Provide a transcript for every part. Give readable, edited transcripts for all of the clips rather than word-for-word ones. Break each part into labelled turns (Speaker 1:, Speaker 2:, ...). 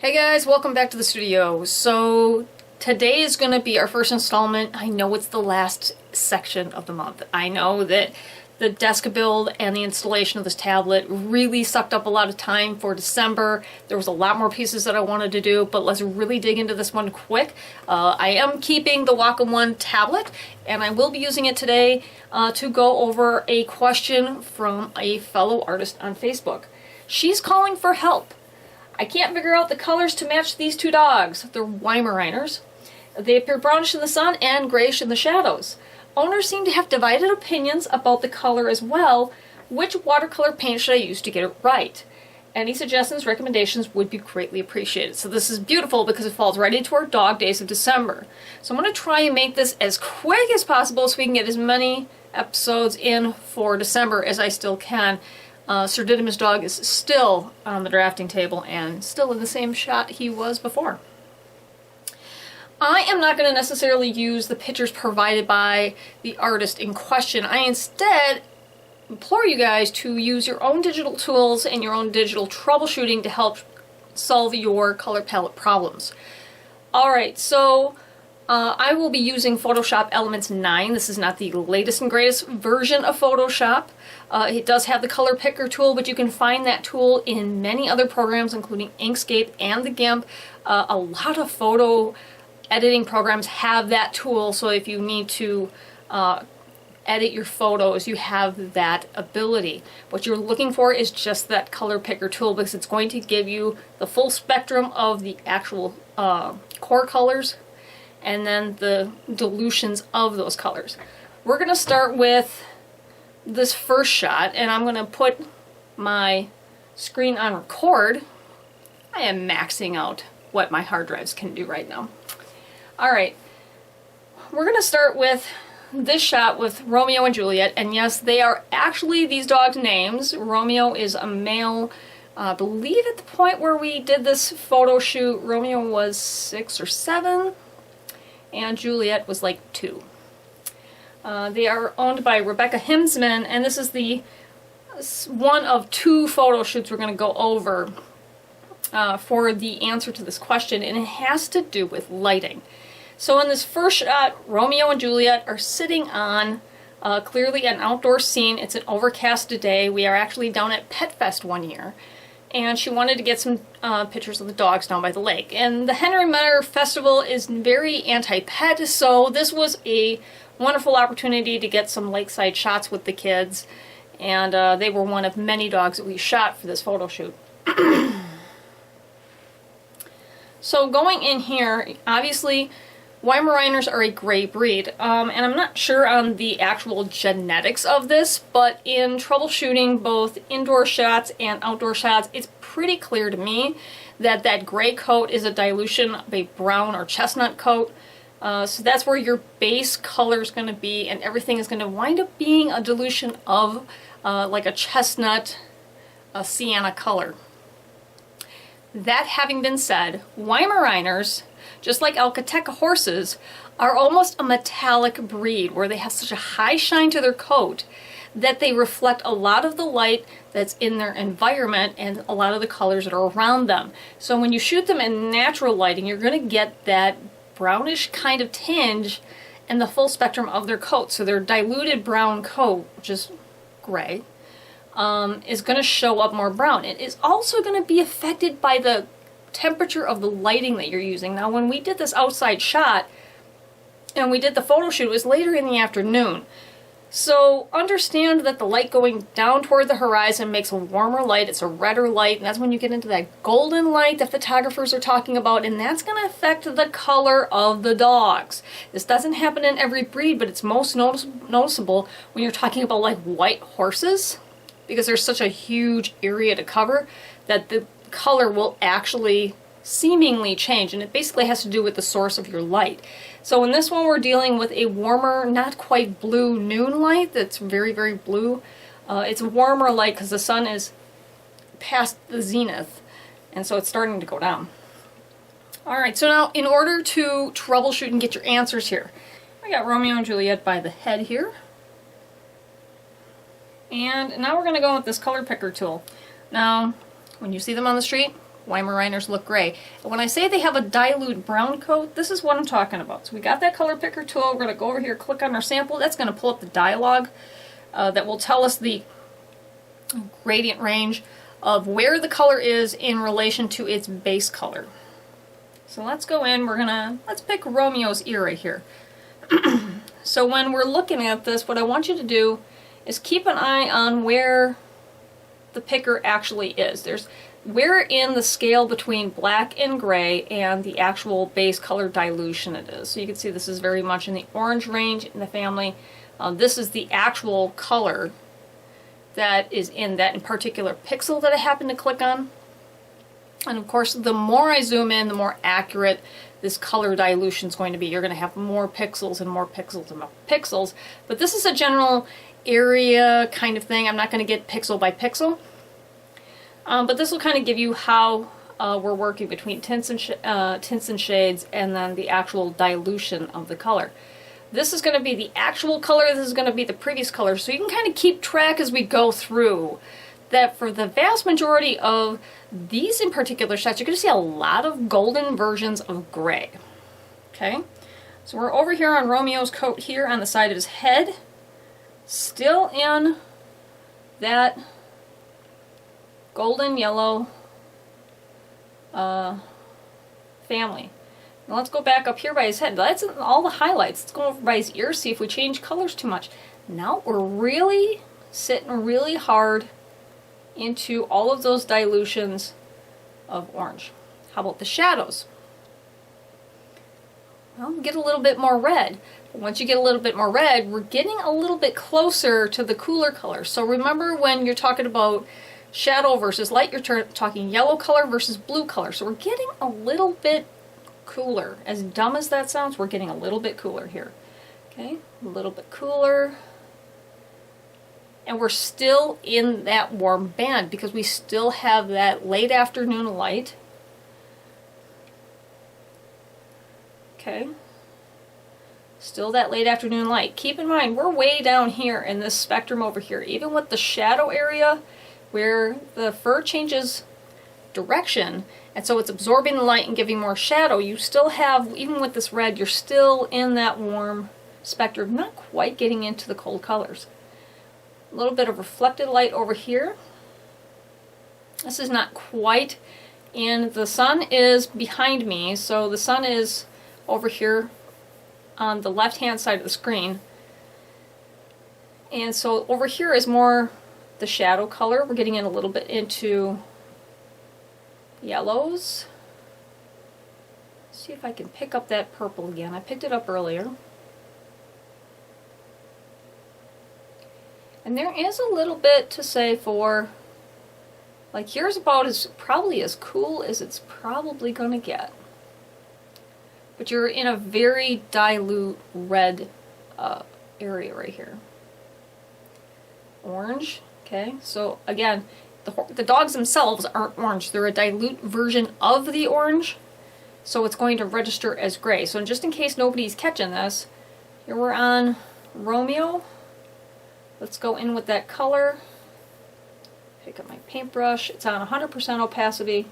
Speaker 1: Hey guys, welcome back to the studio. So today is going to be our first installment. I know it's the last section of the month. I know that the desk build and the installation of this tablet really sucked up a lot of time for December. There was a lot more pieces that I wanted to do, but let's really dig into this one quick. I am keeping the Wacom One tablet, and I will be using it today to go over a question from a fellow artist on Facebook. She's calling for help. I can't figure out the colors to match these two dogs. They're weimeriners. They appear brownish in the sun and grayish in the shadows. Owners seem to have divided opinions about the color as well. Which watercolor paint should I use to get it right? Any suggestions, recommendations would be greatly appreciated. So this is beautiful because it falls right into our dog days of December. So I'm going to try and make this as quick as possible so we can get as many episodes in for December as I still can. Sir Didymus' dog is still on the drafting table and still in the same shot he was before. I am not going to necessarily use the pictures provided by the artist in question. I instead implore you guys to use your own digital tools and your own digital troubleshooting to help solve your color palette problems. Alright, so I will be using Photoshop Elements 9. This is not the latest and greatest version of Photoshop. It does have the color picker tool, but you can find that tool in many other programs, including Inkscape and the GIMP. A lot of photo editing programs have that tool, so if you need to edit your photos, you have that ability. What you're looking for is just that color picker tool because it's going to give you the full spectrum of the actual core colors and then the dilutions of those colors. We're going to start with this first shot, and I'm going to put my screen on record. I am maxing out what my hard drives can do right now. Alright, we're going to start with this shot with Romeo and Juliet, and yes, they are actually these dogs' names. Romeo is a male. I believe at the point where we did this photo shoot, Romeo was 6 or 7, and Juliet was like 2. They are owned by Rebecca Himsman, and this is the one of 2 photo shoots we're going to go over for the answer to this question, and it has to do with lighting. So in this first shot, Romeo and Juliet are sitting on clearly an outdoor scene. It's an overcast day. We are actually down at Pet Fest one year, and she wanted to get some pictures of the dogs down by the lake. And the Henry Meyer Festival is very anti-pet, so this was a wonderful opportunity to get some lakeside shots with the kids, and they were one of many dogs that we shot for this photo shoot. So going in here, obviously Weimaraners are a gray breed, and I'm not sure on the actual genetics of this, but in troubleshooting both indoor shots and outdoor shots, it's pretty clear to me that that gray coat is a dilution of a brown or chestnut coat. So that's where your base color is going to be, and everything is going to wind up being a dilution of like a chestnut, a sienna color. That having been said, Weimaraners, just like Alcateca horses, are almost a metallic breed where they have such a high shine to their coat that they reflect a lot of the light that's in their environment and a lot of the colors that are around them. So when you shoot them in natural lighting, you're going to get that brownish kind of tinge and the full spectrum of their coat. So their diluted brown coat, which is gray, is going to show up more brown. It is also going to be affected by the temperature of the lighting that you're using. Now when we did this outside shot and we did the photo shoot, it was later in the afternoon. So understand that the light going down toward the horizon makes a warmer light, it's a redder light, and that's when you get into that golden light that photographers are talking about, and that's going to affect the color of the dogs. This doesn't happen in every breed, but it's most noticeable when you're talking about like white horses, because there's such a huge area to cover that the color will actually seemingly change, and it basically has to do with the source of your light. So in this one we're dealing with a warmer, not quite blue noon light that's very, very blue. It's a warmer light because the sun is past the zenith, and so it's starting to go down. Alright, so now in order to troubleshoot and get your answers here, I got Romeo and Juliet by the head here. And now we're going to go with this color picker tool. Now, when you see them on the street, Weimeriners look gray. And when I say they have a dilute brown coat, this is what I'm talking about. So we got that color picker tool. We're going to go over here, click on our sample. That's going to pull up the dialog that will tell us the gradient range of where the color is in relation to its base color. So let's go in, let's pick Romeo's ear right here. So when we're looking at this, what I want you to do is keep an eye on where the picker actually is. Where in the scale between black and gray and the actual base color dilution it is. So you can see this is very much in the orange range in the family. This is the actual color that is in that in particular pixel that I happen to click on. And of course, the more I zoom in, the more accurate this color dilution is going to be. You're going to have more pixels and more pixels and more pixels. But this is a general area kind of thing. I'm not going to get pixel by pixel. But this will kind of give you how we're working between tints and shades and then the actual dilution of the color. This is going to be the actual color, this is going to be the previous color, so you can kind of keep track as we go through that for the vast majority of these in particular shots, you're going to see a lot of golden versions of gray. Okay, so we're over here on Romeo's coat here on the side of his head, still in that golden yellow family. Now let's go back up here by his head. That's all the highlights. Let's go over by his ears, see if we change colors too much. Now we're really sitting really hard into all of those dilutions of orange. How about the shadows? Well, get a little bit more red. But once you get a little bit more red, we're getting a little bit closer to the cooler colors. So remember when you're talking about shadow versus light, you're talking yellow color versus blue color. So we're getting a little bit cooler. As dumb as that sounds, we're getting a little bit cooler here. Okay, a little bit cooler. And we're still in that warm band because we still have that late afternoon light. Okay. Still that late afternoon light. Keep in mind, we're way down here in this spectrum over here. Even with the shadow area where the fur changes direction, and so it's absorbing the light and giving more shadow, you still have, even with this red, you're still in that warm spectrum, not quite getting into the cold colors. A little bit of reflected light over here. This is not quite in, the sun is behind me, so the sun is over here on the left hand side of the screen. And so over here is more the shadow color. We're getting in a little bit into yellows. See if I can pick up that purple again. I picked it up earlier. And there is a little bit to say for, like, here's about as probably as cool as it's probably gonna get. But you're in a very dilute red area right here. Orange, okay? So again, the dogs themselves aren't orange. They're a dilute version of the orange, so it's going to register as gray. So just in case nobody's catching this, here we're on Romeo. Let's go in with that color. Pick up my paintbrush. It's on 100% opacity.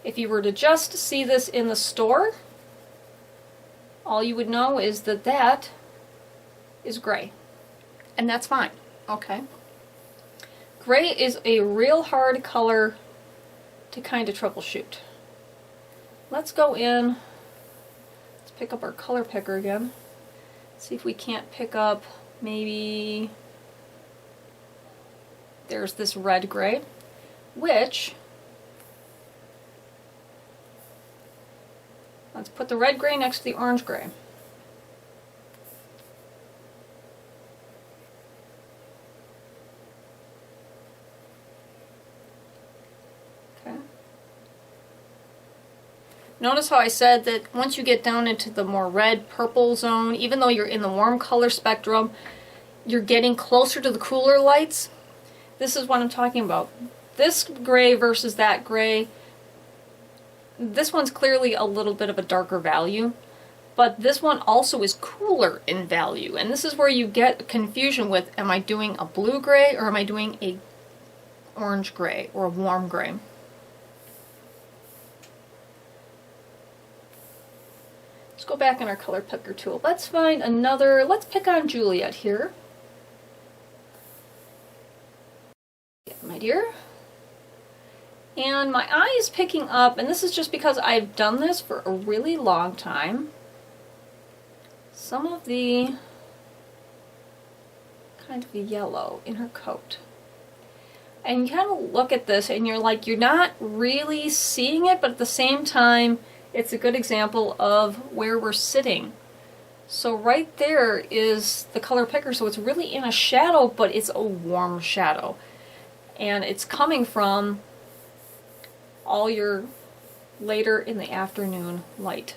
Speaker 1: If you were to just see this in the store, all you would know is that that is gray. And that's fine, okay? Gray is a real hard color to kind of troubleshoot. Let's go in, let's pick up our color picker again. See if we can't pick up maybe, there's this red gray, which, let's put the red gray next to the orange gray. Okay. Notice how I said that once you get down into the more red-purple zone, even though you're in the warm color spectrum, you're getting closer to the cooler lights. This is what I'm talking about. This gray versus that gray, this one's clearly a little bit of a darker value, but this one also is cooler in value. And this is where you get confusion with, am I doing a blue-gray or am I doing a orange gray or a warm gray. Let's go back in our color picker tool. Let's find another, let's pick on Juliet here. Yeah, my dear. And my eye is picking up, and this is just because I've done this for a really long time, some of the kind of yellow in her coat. And you kind of look at this and you're like, you're not really seeing it, but at the same time, it's a good example of where we're sitting. So right there is the color picker, so it's really in a shadow, but it's a warm shadow. And it's coming from all your later in the afternoon light.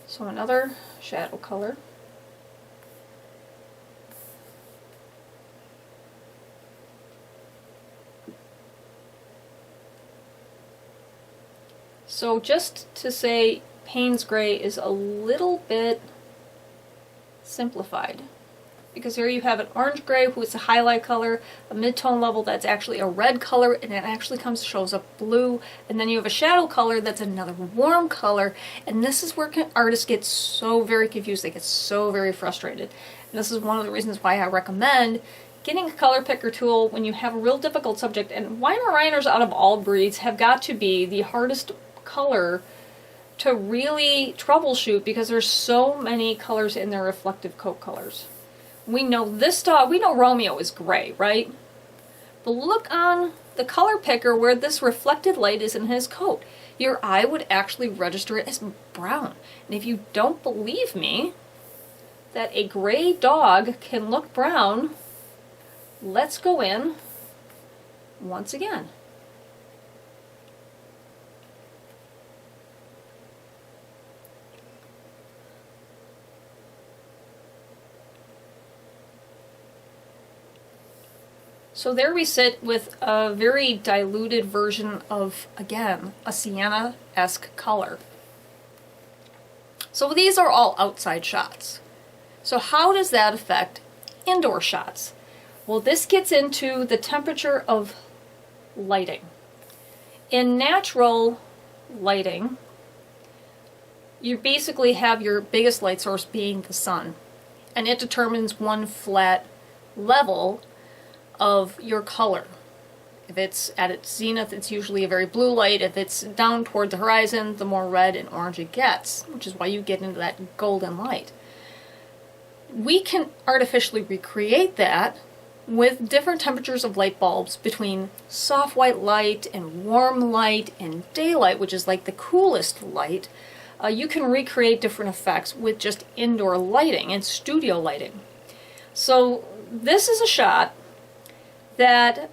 Speaker 1: So another shadow color. So just to say, Payne's Gray is a little bit simplified, because here you have an orange gray, who is a highlight color, a mid-tone level that's actually a red color, and it actually shows up blue, and then you have a shadow color that's another warm color, and this is where artists get so very confused, they get so very frustrated. And this is one of the reasons why I recommend getting a color picker tool when you have a real difficult subject, and Weimaraners out of all breeds have got to be the hardest color to really troubleshoot, because there's so many colors in their reflective coat colors. We know this dog, we know Romeo is gray, right? But look on the color picker where this reflected light is in his coat. Your eye would actually register it as brown. And if you don't believe me that a gray dog can look brown, let's go in once again. So there we sit with a very diluted version of, again, a sienna-esque color. So these are all outside shots. So how does that affect indoor shots? Well, this gets into the temperature of lighting. In natural lighting, you basically have your biggest light source being the sun, and it determines one flat level of your color. If it's at its zenith, it's usually a very blue light. If it's down toward the horizon, the more red and orange it gets, which is why you get into that golden light. We can artificially recreate that with different temperatures of light bulbs between soft white light and warm light and daylight, which is like the coolest light. You can recreate different effects with just indoor lighting and studio lighting. So this is a shot that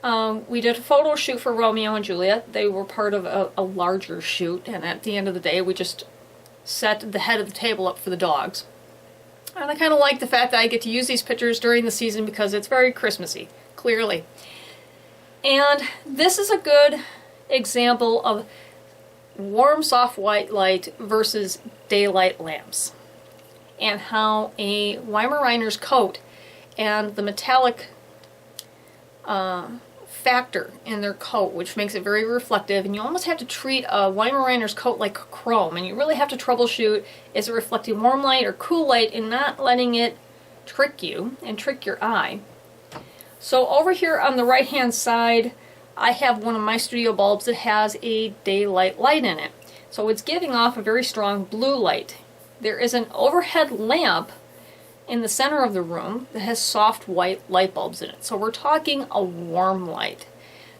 Speaker 1: we did a photo shoot for Romeo and Juliet. They were part of a larger shoot, and at the end of the day we just set the head of the table up for the dogs. And I kind of like the fact that I get to use these pictures during the season because it's very Christmassy, clearly. And this is a good example of warm soft white light versus daylight lamps, and how a Weimeriners coat and the metallic factor in their coat, which makes it very reflective, and you almost have to treat a Weimaraner's coat like chrome, and you really have to troubleshoot, is it reflecting warm light or cool light, and not letting it trick you and trick your eye. So over here on the right hand side, I have one of my studio bulbs that has a daylight light in it. So it's giving off a very strong blue light. There is an overhead lamp in the center of the room that has soft white light bulbs in it. So we're talking a warm light.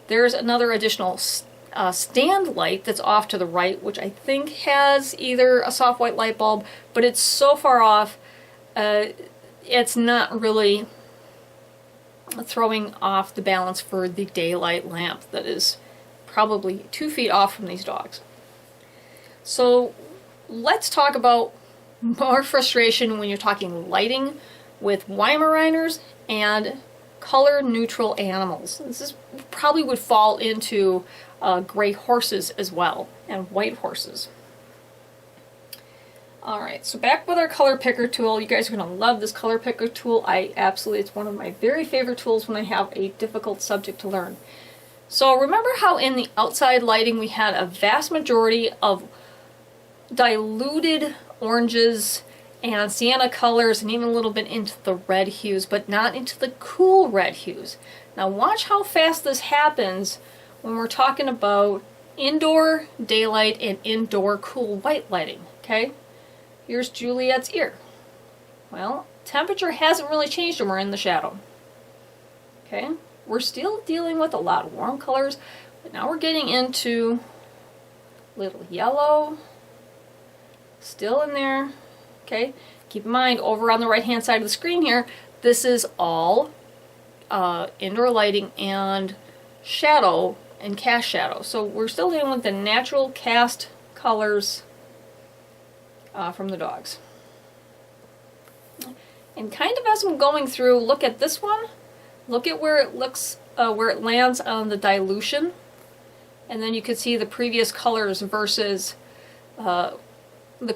Speaker 1: There's another additional stand light that's off to the right, which I think has either a soft white light bulb, but it's so far off, it's not really throwing off the balance for the daylight lamp that is probably 2 feet off from these dogs. So let's talk about more frustration when you're talking lighting with Weimaraners and color neutral animals. This probably would fall into gray horses as well, and white horses. Alright, so back with our color picker tool. You guys are going to love this color picker tool. It's one of my very favorite tools when I have a difficult subject to learn. So remember how in the outside lighting we had a vast majority of diluted oranges and sienna colors and even a little bit into the red hues, but not into the cool red hues. Now watch how fast this happens when we're talking about indoor daylight and indoor cool white lighting, okay? Here's Juliet's ear. Well, temperature hasn't really changed when we're in the shadow. Okay? We're still dealing with a lot of warm colors, but now we're getting into little yellow, still in there. Okay? Keep in mind, over on the right-hand side of the screen here, this is all indoor lighting and shadow and cast shadow. So we're still dealing with the natural cast colors from the dogs. And kind of as I'm going through, look at this one. Look at where it looks, where it lands on the dilution, and then you can see the previous colors versus the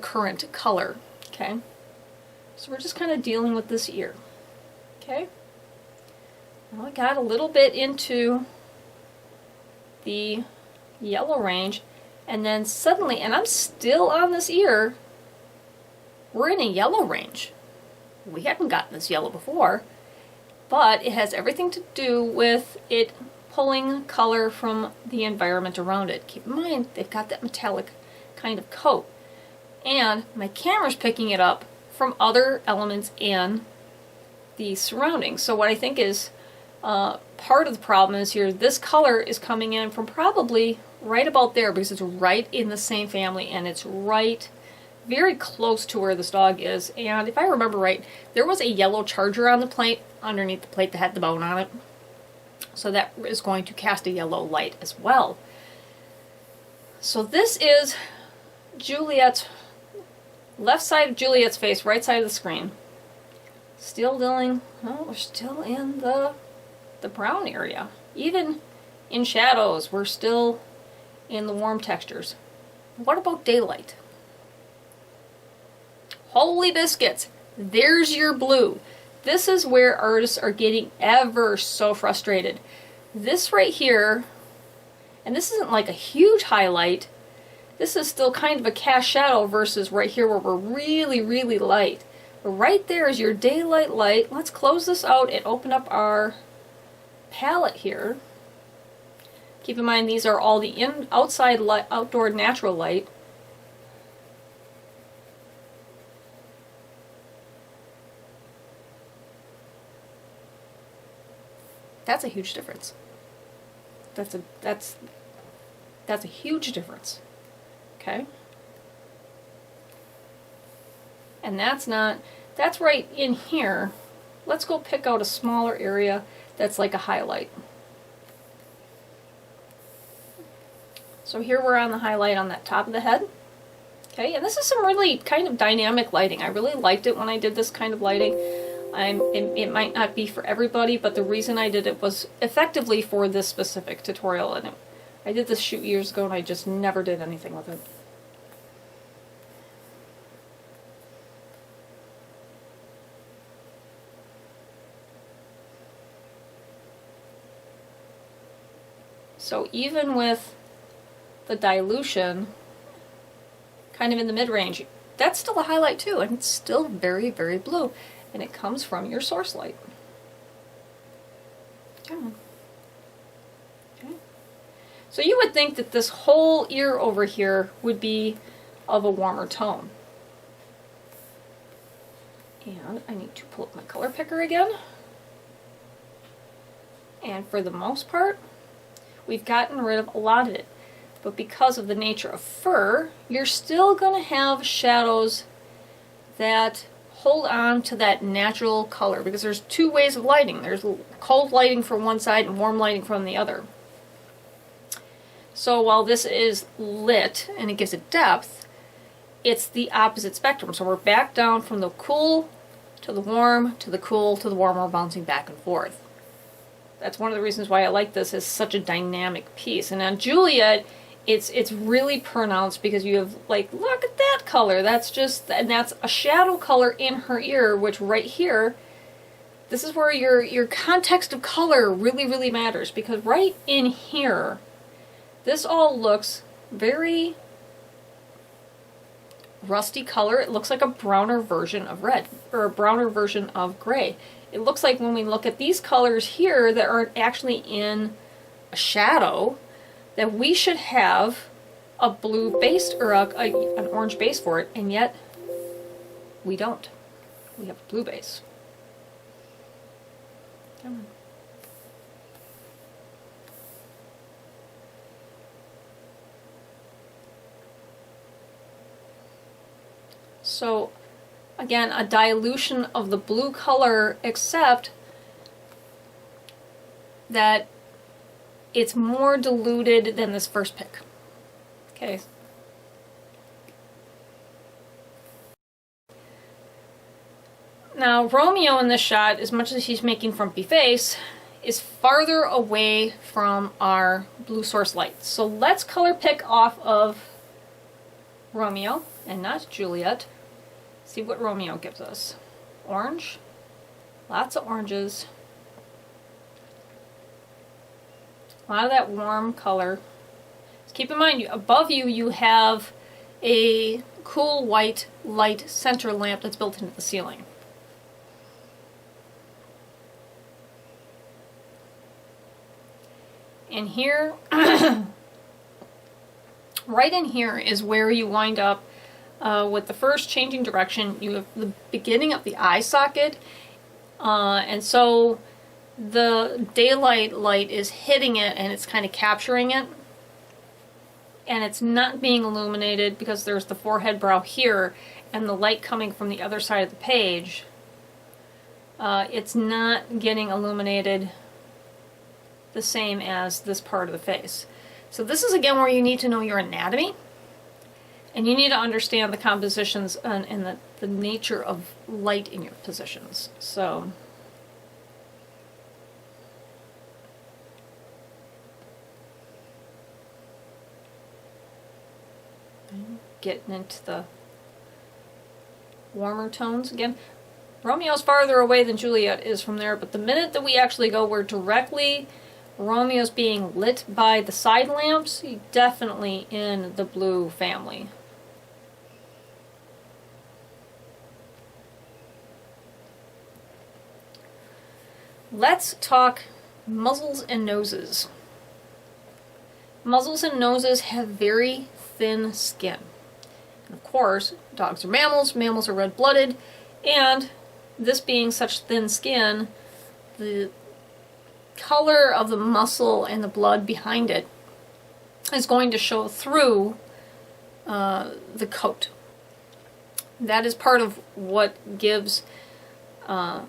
Speaker 1: current color. Okay, so we're just kind of dealing with this ear. Okay, now I got a little bit into the yellow range, and then suddenly, and I'm still on this ear, we're in a yellow range. We hadn't gotten this yellow before, but it has everything to do with it pulling color from the environment around it. Keep in mind, they've got that metallic kind of coat. And my camera's picking it up from other elements in the surroundings. So what I think is part of the problem is here, this color is coming in from probably right about there because it's right in the same family and it's right very close to where this dog is. And if I remember right, there was a yellow charger on the plate, underneath the plate that had the bone on it. So that is going to cast a yellow light as well. So this is Juliet's, left side of Juliet's face, right side of the screen. Still dealing, well, we're still in the brown area. Even in shadows, we're still in the warm textures. What about daylight? Holy biscuits, there's your blue. This is where artists are getting ever so frustrated. This right here, and this isn't like a huge highlight, this is still kind of a cast shadow versus right here where we're really, really light. But right there is your daylight light. Let's close this out and open up our palette here. Keep in mind these are all the outside light, outdoor natural light. That's a huge difference. That's a huge difference. Okay? And that's right in here. Let's go pick out a smaller area that's like a highlight. So here we're on the highlight on that top of the head. Okay, and this is some really kind of dynamic lighting. I really liked it when I did this kind of lighting. It might not be for everybody, but the reason I did it was effectively for this specific tutorial. And I did this shoot years ago and I just never did anything with it. So even with the dilution kind of in the mid-range, that's still a highlight too, and it's still very, very blue. And it comes from your source light. Okay. So you would think that this whole ear over here would be of a warmer tone. And I need to pull up my color picker again. And for the most part, we've gotten rid of a lot of it. But because of the nature of fur, you're still going to have shadows that hold on to that natural color, because there's two ways of lighting. There's cold lighting from one side and warm lighting from the other. So while this is lit and it gives it depth, it's the opposite spectrum. So we're back down from the cool to the warm to the cool to the warm. We're bouncing back and forth. That's one of the reasons why I like this as such a dynamic piece. And on Juliet, it's really pronounced because you have, like, look at that color. That's just, and that's a shadow color in her ear, which right here, this is where your context of color really, really matters, because right in here, this all looks very rusty color. It looks like a browner version of red, or a browner version of gray. It looks like when we look at these colors here that aren't actually in a shadow, that we should have a blue base, or an orange base for it, and yet we don't. We have a blue base. Come on. So again, a dilution of the blue color, except that it's more diluted than this first pick. Okay. Now, Romeo in this shot, as much as he's making frumpy face, is farther away from our blue source light. So let's color pick off of Romeo and not Juliet. See what Romeo gives us. Orange. Lots of oranges. A lot of that warm color. Just keep in mind, above you, you have a cool white light center lamp that's built into the ceiling. And here, right in here is where you wind up with the first changing direction. You have the beginning of the eye socket, and so the daylight light is hitting it and it's kind of capturing it, and it's not being illuminated because there's the forehead brow here and the light coming from the other side of the page. It's not getting illuminated the same as this part of the face. So this is again where you need to know your anatomy, and you need to understand the compositions and the nature of light in your positions. So getting into the warmer tones again. Romeo's farther away than Juliet is from there, but the minute that we actually go, we're directly, Romeo's being lit by the side lamps, definitely in the blue family. Let's talk muzzles and noses. Muzzles and noses have very thin skin. And of course, dogs are mammals, mammals are red-blooded, and this being such thin skin, the color of the muscle and the blood behind it is going to show through the coat. That is part of what gives the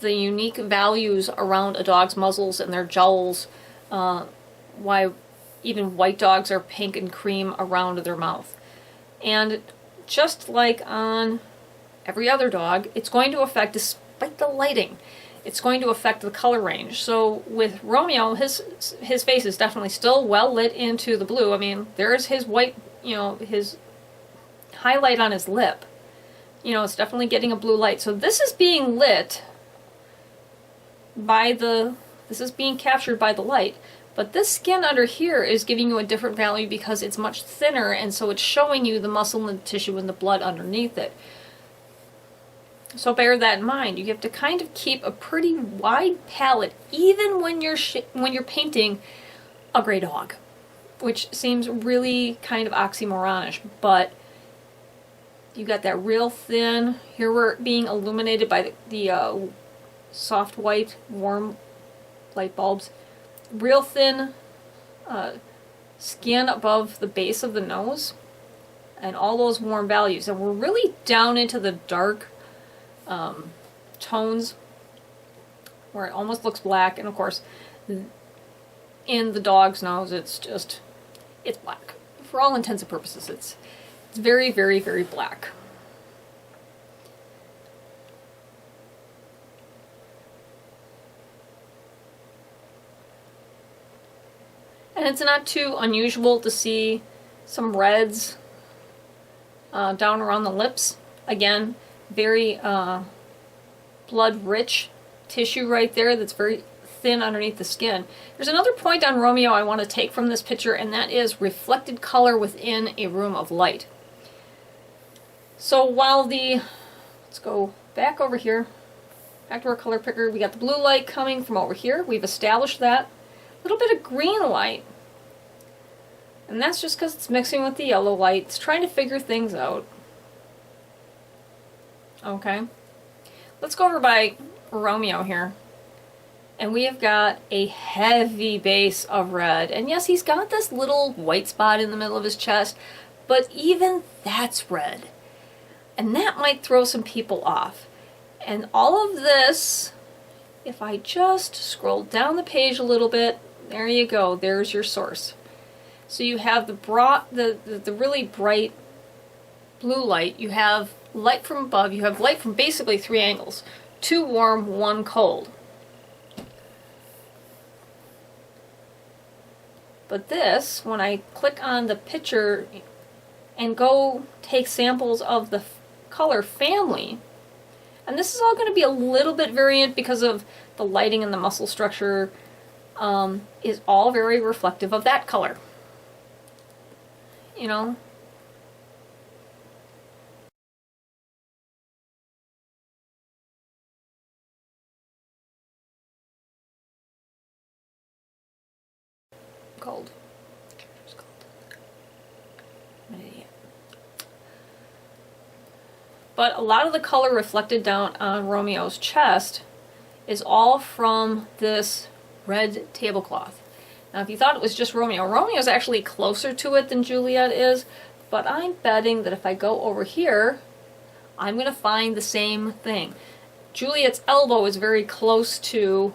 Speaker 1: unique values around a dog's muzzles and their jowls, why even white dogs are pink and cream around their mouth. And just like on every other dog, it's going to affect, despite the lighting, it's going to affect the color range. So with Romeo, his face is definitely still well lit into the blue. I mean, there's his white, you know, his highlight on his lip. You know, it's definitely getting a blue light. So this is being lit by this is being captured by the light. But this skin under here is giving you a different value because it's much thinner, and so it's showing you the muscle and the tissue and the blood underneath it. So bear that in mind. You have to kind of keep a pretty wide palette, even when you're painting a gray dog, which seems really kind of oxymoronish. But you got that real thin. Here we're being illuminated by the soft white, warm light bulbs. Real thin skin above the base of the nose, and all those warm values. And we're really down into the dark tones where it almost looks black. And of course, in the dog's nose, it's black. For all intents and purposes, it's very, very, very black. And it's not too unusual to see some reds down around the lips. Again, very blood-rich tissue right there that's very thin underneath the skin. There's another point on Romeo I want to take from this picture, and that is reflected color within a room of light. So while let's go back over here, back to our color picker, we got the blue light coming from over here. We've established that. A little bit of green light, and that's just because it's mixing with the yellow light. It's trying to figure things out. Okay. Let's go over by Romeo here. And we have got a heavy base of red. And yes, he's got this little white spot in the middle of his chest, but even that's red. And that might throw some people off. And all of this, if I just scroll down the page a little bit, there you go, there's your source. So you have the really bright blue light, you have light from above, you have light from basically 3 angles. 2 warm, 1 cold. But this, when I click on the picture and go take samples of the color family, and this is all going to be a little bit variant because of the lighting and the muscle structure, is all very reflective of that color. You know? Cold. I'm an idiot. But a lot of the color reflected down on Romeo's chest is all from this red tablecloth. Now if you thought it was just Romeo, Romeo's actually closer to it than Juliet is, but I'm betting that if I go over here, I'm going to find the same thing. Juliet's elbow is very close to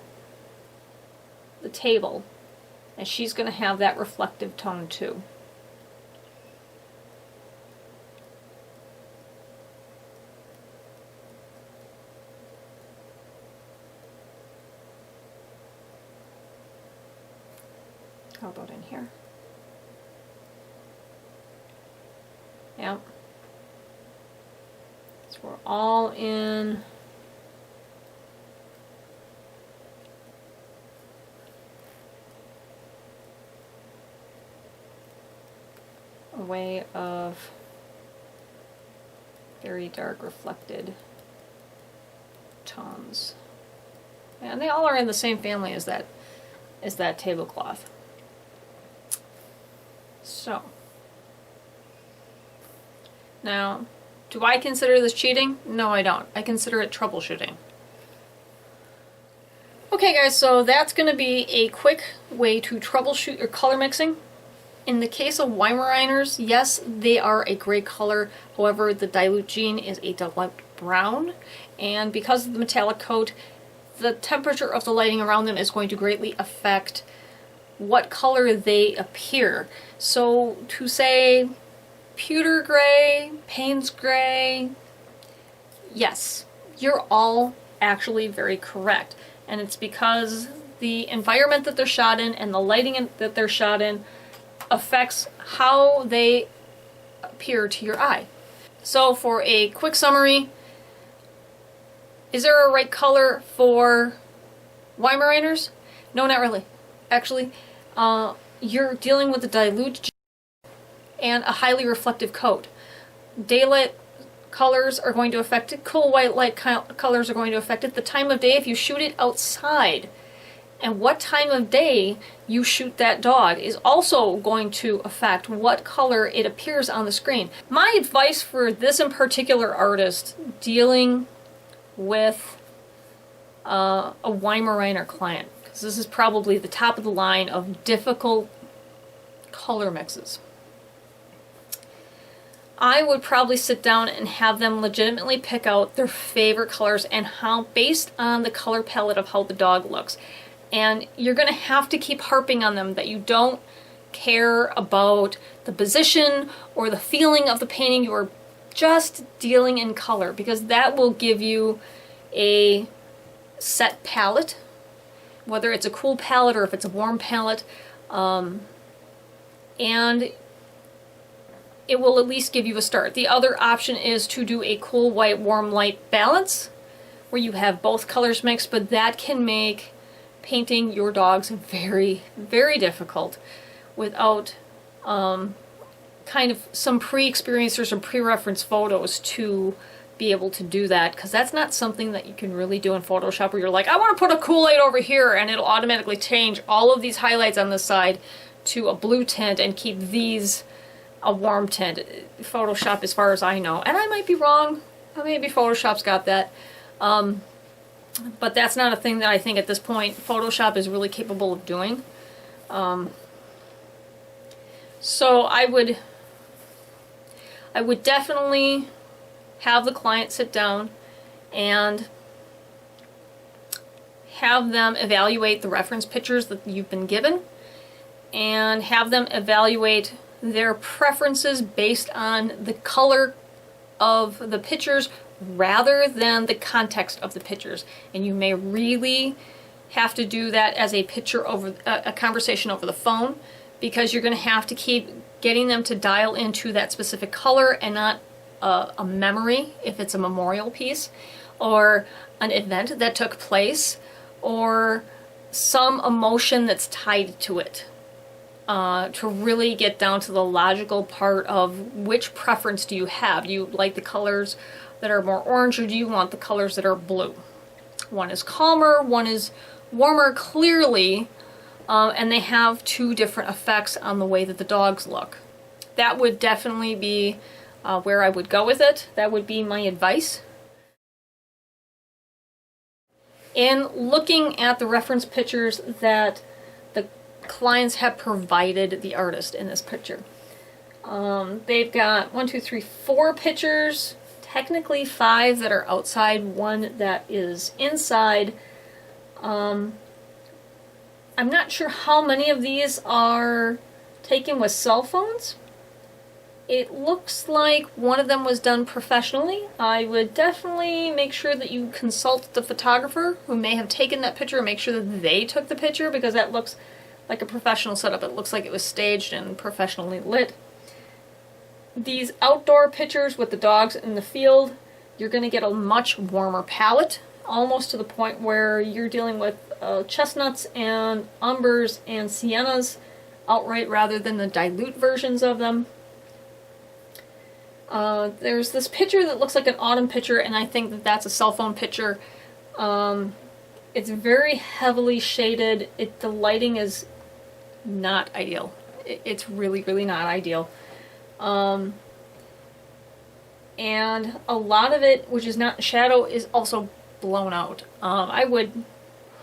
Speaker 1: the table, and she's going to have that reflective tone too. How about in here? Yep. So we're all in a way of very dark reflected tones. And they all are in the same family as that tablecloth. So, now, do I consider this cheating? No, I don't. I consider it troubleshooting. Okay guys, so that's going to be a quick way to troubleshoot your color mixing. In the case of weimeriners, yes, they are a gray color. However, the dilute gene is a dilute brown, and because of the metallic coat, the temperature of the lighting around them is going to greatly affect what color they appear. So to say pewter gray, Payne's gray, yes, you're all actually very correct. And it's because the environment that they're shot in and the lighting that they're shot in affects how they appear to your eye. So for a quick summary, is there a right color for weimeriners? No, not really. Actually, you're dealing with a dilute and a highly reflective coat. Daylight colors are going to affect it. Cool white light colors are going to affect it. The time of day, if you shoot it outside, and what time of day you shoot that dog is also going to affect what color it appears on the screen. My advice for this in particular artist dealing with a Weimariner client, because this is probably the top of the line of difficult color mixes, I would probably sit down and have them legitimately pick out their favorite colors and how, based on the color palette of how the dog looks. And you're going to have to keep harping on them that you don't care about the position or the feeling of the painting. You are just dealing in color, because that will give you a set palette, whether it's a cool palette or if it's a warm palette. And it will at least give you a start. The other option is to do a cool white, warm light balance, where you have both colors mixed, but that can make painting your dogs very, very difficult without kind of some pre-experience or some pre-reference photos to be able to do that, because that's not something that you can really do in Photoshop where you're like, I want to put a cool light over here and it'll automatically change all of these highlights on the side to a blue tint and keep these a warm tint. Photoshop, as far as I know, and I might be wrong, maybe Photoshop's got that, but that's not a thing that I think at this point Photoshop is really capable of doing. So I would definitely have the client sit down and have them evaluate the reference pictures that you've been given, and have them evaluate their preferences based on the color of the pictures rather than the context of the pictures. And you may really have to do that as a picture over a conversation over the phone, because you're going to have to keep getting them to dial into that specific color and not a memory if it's a memorial piece or an event that took place or some emotion that's tied to it, to really get down to the logical part of which preference do you have. Do you like the colors that are more orange, or do you want the colors that are blue? One is calmer, one is warmer, clearly, and they have two different effects on the way that the dogs look. That would definitely be where I would go with it. That would be my advice. In looking at the reference pictures that the clients have provided the artist in this picture, they've got 4 pictures, technically 5 that are outside, 1 that is inside. I'm not sure how many of these are taken with cell phones. It looks like one of them was done professionally. I would definitely make sure that you consult the photographer who may have taken that picture and make sure that they took the picture, because that looks like a professional setup. It looks like it was staged and professionally lit. These outdoor pictures with the dogs in the field, you're going to get a much warmer palette, almost to the point where you're dealing with chestnuts and umbers and siennas outright rather than the dilute versions of them. There's this picture that looks like an autumn picture, and I think that that's a cell phone picture. It's very heavily shaded. The lighting is not ideal. It's really, really not ideal. And a lot of it, which is not shadow, is also blown out. I would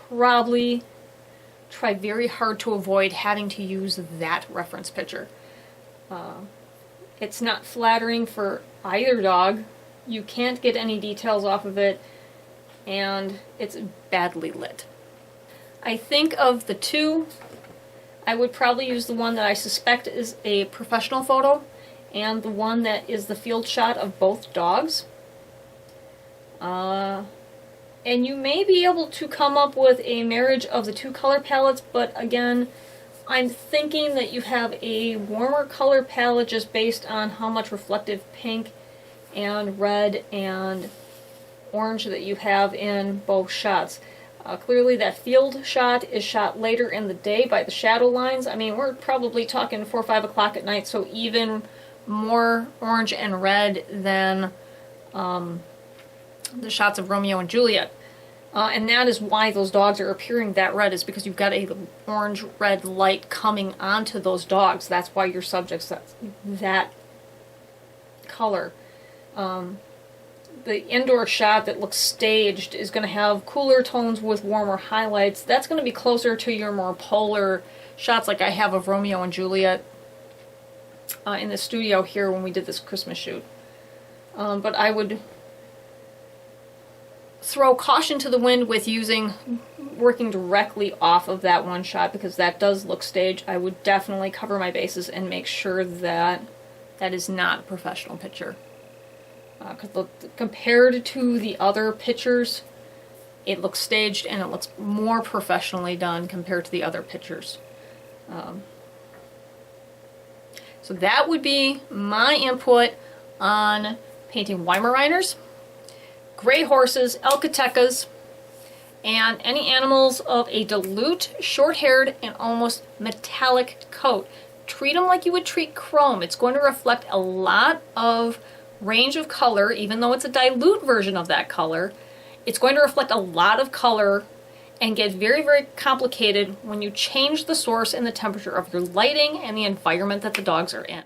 Speaker 1: probably try very hard to avoid having to use that reference picture. It's not flattering for either dog. You can't get any details off of it, and it's badly lit. I think of the two, I would probably use the one that I suspect is a professional photo, and the one that is the field shot of both dogs. And you may be able to come up with a marriage of the 2 color palettes, but again, I'm thinking that you have a warmer color palette just based on how much reflective pink and red and orange that you have in both shots. Clearly that field shot is shot later in the day by the shadow lines. I mean, we're probably talking 4 or 5 o'clock at night, so even more orange and red than the shots of Romeo and Juliet. And that is why those dogs are appearing that red, is because you've got a orange-red light coming onto those dogs. That's why your subject's that color. The indoor shot that looks staged is going to have cooler tones with warmer highlights. That's going to be closer to your more polar shots like I have of Romeo and Juliet in the studio here when we did this Christmas shoot. But I would throw caution to the wind with working directly off of that one shot, because that does look staged. I would definitely cover my bases and make sure that that is not a professional picture. Because compared to the other pictures, it looks staged and it looks more professionally done compared to the other pictures. So that would be my input on painting weimeriners, gray horses, alcatecas, and any animals of a dilute, short-haired, and almost metallic coat. Treat them like you would treat chrome. It's going to reflect a lot of range of color, even though it's a dilute version of that color. It's going to reflect a lot of color and get very, very complicated when you change the source and the temperature of your lighting and the environment that the dogs are in.